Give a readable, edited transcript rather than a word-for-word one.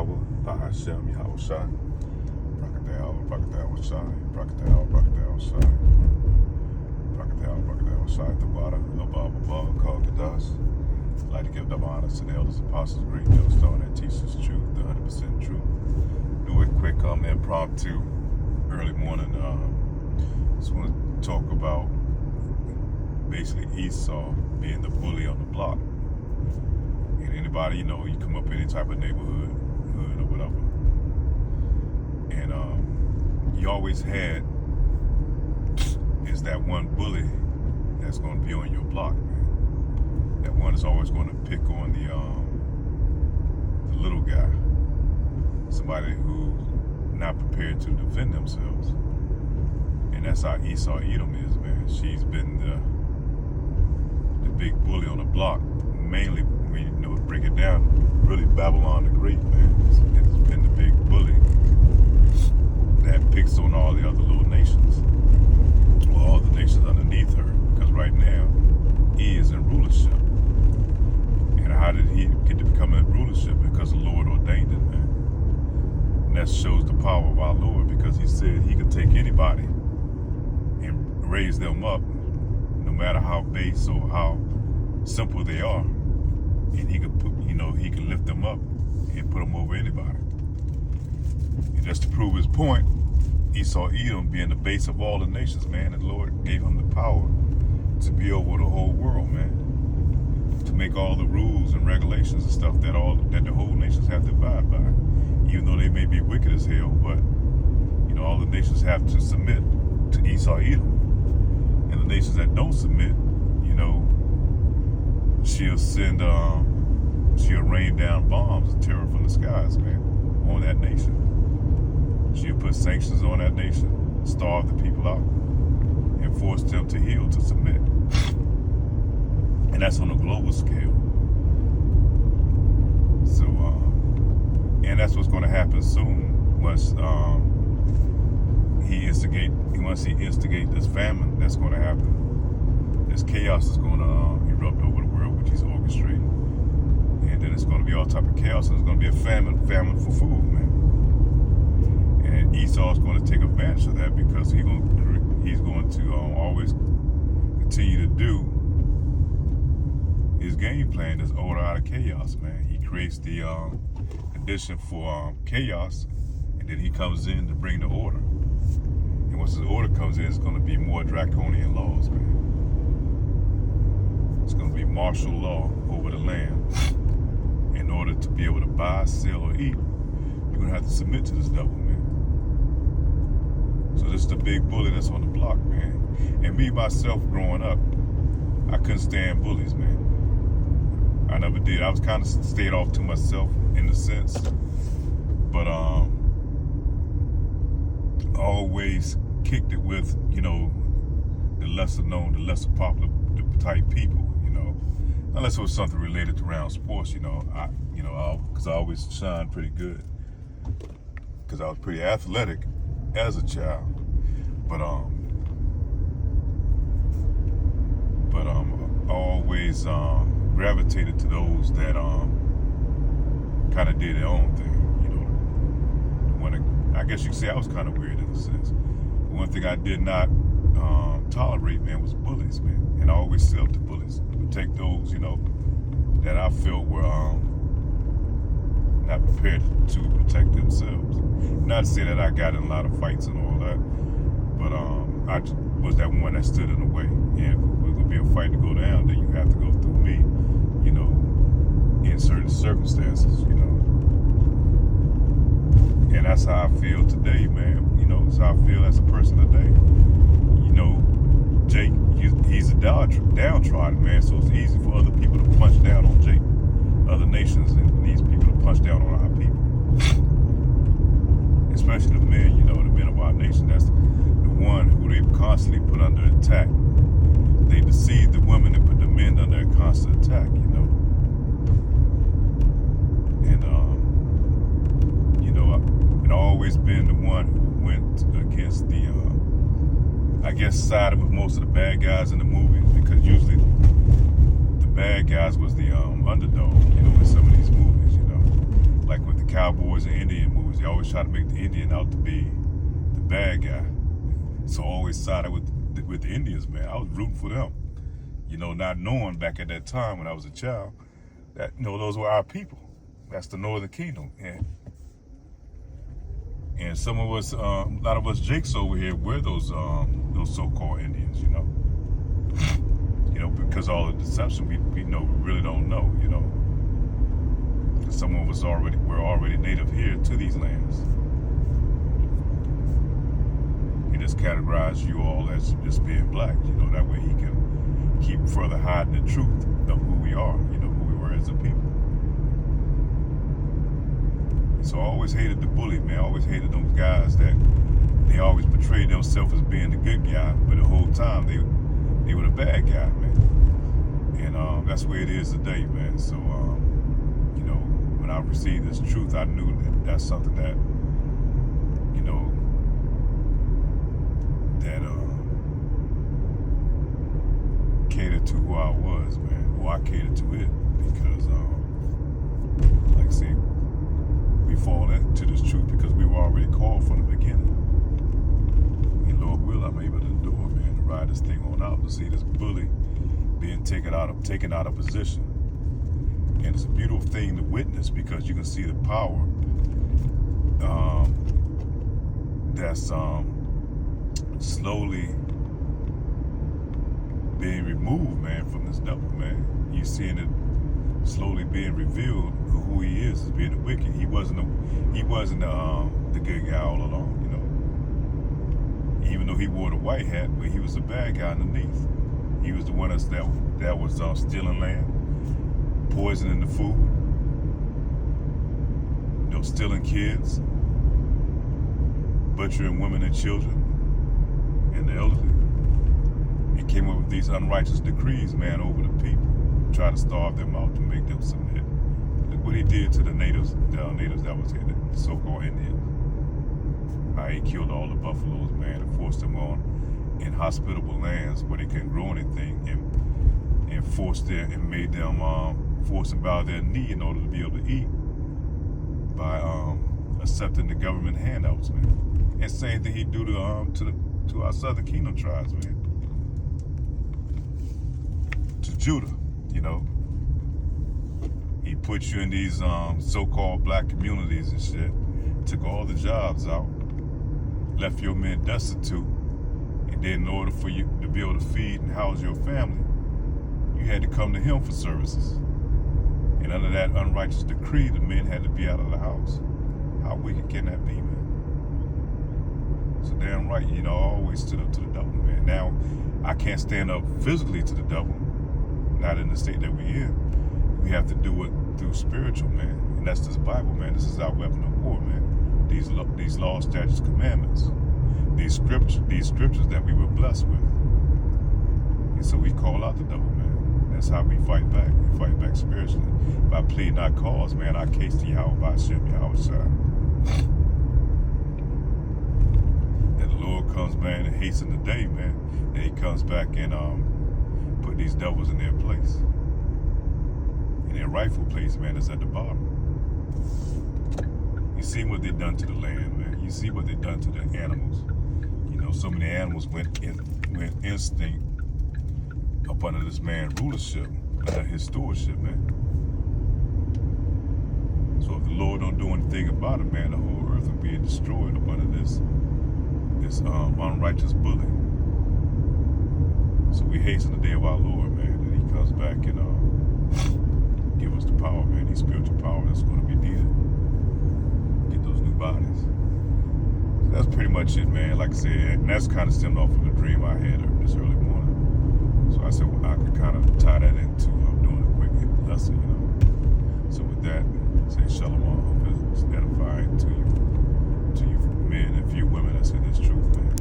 Yahweh, Bahashem, Yahweh Shai, Brakadal Shai, Brakadal Shai, Brakadal Shai, the water, above, called Kadash. I'd like to give double honor to the elders, apostles, great millstone that teaches truth, the 100% truth. Do a quick impromptu early morning. Just want to talk about basically Esau being the bully on the block. And anybody, you come up in any type of neighborhood, hood or whatever, and you always had is that one bully that's going to be on your block, man. That one is always going to pick on the little guy, somebody who's not prepared to defend themselves. And that's how Esau Edom is, man. She's been the big bully on the block, mainly when break it down, really Babylon the Great, man. It's been the big bully that picks on all the other little nations, or all the nations underneath her, because right now he is in rulership. And how did he get to become in rulership? Because the Lord ordained it, man. And that shows the power of our Lord, because he said he could take anybody and raise them up, no matter how base or how simple they are. And he could put, he can lift them up and put them over anybody. And just to prove his point, Esau Edom being the base of all the nations, man, and the Lord gave him the power to be over the whole world, man. To make all the rules and regulations and stuff that the whole nations have to abide by. Even though they may be wicked as hell, but all the nations have to submit to Esau Edom. And the nations that don't submit, she'll send she'll rain down bombs and terror from the skies, man, on that nation. She'll put sanctions on that nation, starve the people out, and force them to heal, to submit. And that's on a global scale. So, and that's what's going to happen soon once he instigate this famine that's going to happen. This chaos is going to erupt over the world, which he's orchestrating. And then it's going to be all type of chaos, and it's going to be a famine for food, man. And Esau's going to take advantage of that, because he's going to always continue to do his game plan that's order out of chaos, man. He creates the condition for chaos, and then he comes in to bring the order. And once his order comes in, it's going to be more draconian laws, man. It's going to be martial law over the land. In order to be able to buy, sell, or eat, you're going to have to submit to this devil, man. So this is the big bully that's on the block, man. And me, myself, growing up, I couldn't stand bullies, man. I never did. I was kind of stayed off to myself in a sense. But always kicked it with, the lesser known, the lesser popular type people, unless it was something related to around sports, because I always shined pretty good, because I was pretty athletic as a child, but I always gravitated to those that kind of did their own thing, I guess you could say I was kind of weird in a sense. But one thing I did not tolerate, man, was bullies, man. And I always stood up to bullies, to protect those, that I felt were not prepared to protect themselves. Not to say that I got in a lot of fights and all that, but I was that one that stood in the way. And if it was going to be a fight to go down, then you have to go through me, in certain circumstances, And that's how I feel today, man. That's how I feel as a person today. Jake, he's a downtrodden, man, so it's easy for other people to punch down on Jake, other nations, and these people to punch down on our people. Especially the men, the men of our nation. That's the one who they constantly put under attack. They deceive the women and put the men under a constant attack, And, and always been the one who went against the, sided with most of the bad guys in the movies, because usually the bad guys was the underdog, in some of these movies, like with the cowboys He always tried to make the Indian out to be the bad guy. So I always sided with the Indians, man. I was rooting for them. You know, not knowing back at that time when I was a child that, you know, those were our people. That's the Northern Kingdom. And some of us, a lot of us Jakes over here, we're those so-called Indians, you know. You know, because all the deception we really don't know, you know. Some of us we're already native here to these lands. He just categorized you all as just being black, you know, that way he can keep further hiding the truth of who we are, you know, who we were as a people. So I always hated the bully, man. I always hated those guys that they always portrayed themselves as being the good guy, but the whole time they were the bad guy, man. And that's where it is today, man. So, you know, when I received this truth, I knew that that's something that, you know, that catered to who I was, man. Or I catered to it because, like I said, we fall into this truth because we were already called from the beginning. And Lord will, I'm able to endure, man, to ride this thing on out, to see this bully being taken out of position. And it's a beautiful thing to witness because you can see the power that's slowly being removed, man, from this devil, man. You seeing it slowly being revealed who he is as being the wicked. He wasn't the good guy all along, you know. Even though he wore the white hat, but he was the bad guy underneath. He was the one that was stealing land, poisoning the food, you know, stealing kids, butchering women and children and the elderly. He came up with these unrighteous decrees, man, over the people, try to starve them out to make them submit. Look what he did to the natives that was here, the so-called Indians. He killed all the buffaloes, man, and forced them on inhospitable lands where they couldn't grow anything, and forced them and made them force them bow their knee in order to be able to eat by accepting the government handouts, man. And same thing he do to our Southern Kingdom tribes, man. To Judah, you know. He put you in these so-called black communities and shit, took all the jobs out, left your men destitute, and then in order for you to be able to feed and house your family, you had to come to him for services. And under that unrighteous decree, the men had to be out of the house. How wicked can that be, man? So damn right, you know, I always stood up to the devil, man. Now, I can't stand up physically to the devil, not in the state that we're in. We have to do it through spiritual, man. And that's this Bible, man. This is our weapon of war, man. These laws, statutes, commandments. These scriptures that we were blessed with. And so we call out the devil, man. That's how we fight back. We fight back spiritually. By pleading our cause, man, our case to Yahweh Ba'Shem, Yahweh Shai. That the Lord comes, man, and hasten the day, man. And he comes back and put these devils in their place. And their rightful place, man, is at the bottom. You see what they've done to the land, man. You see what they've done to the animals. You know, so many animals went instinct up under this man's rulership, under his stewardship, man. So if the Lord don't do anything about it, man, the whole earth will be destroyed up under this unrighteous bully. So we hasten the day of our Lord, man, that he comes back and give us the power, man, these spiritual power that's going to be needed. Get those new bodies. So that's pretty much it, man. Like I said, and that's kind of stemmed off of the dream I had this early morning. So I said, well, I could kind of tie that into doing a quick lesson, you know. So with that, say shalom. Hope it's edifying to you men and few women that's in this truth, man.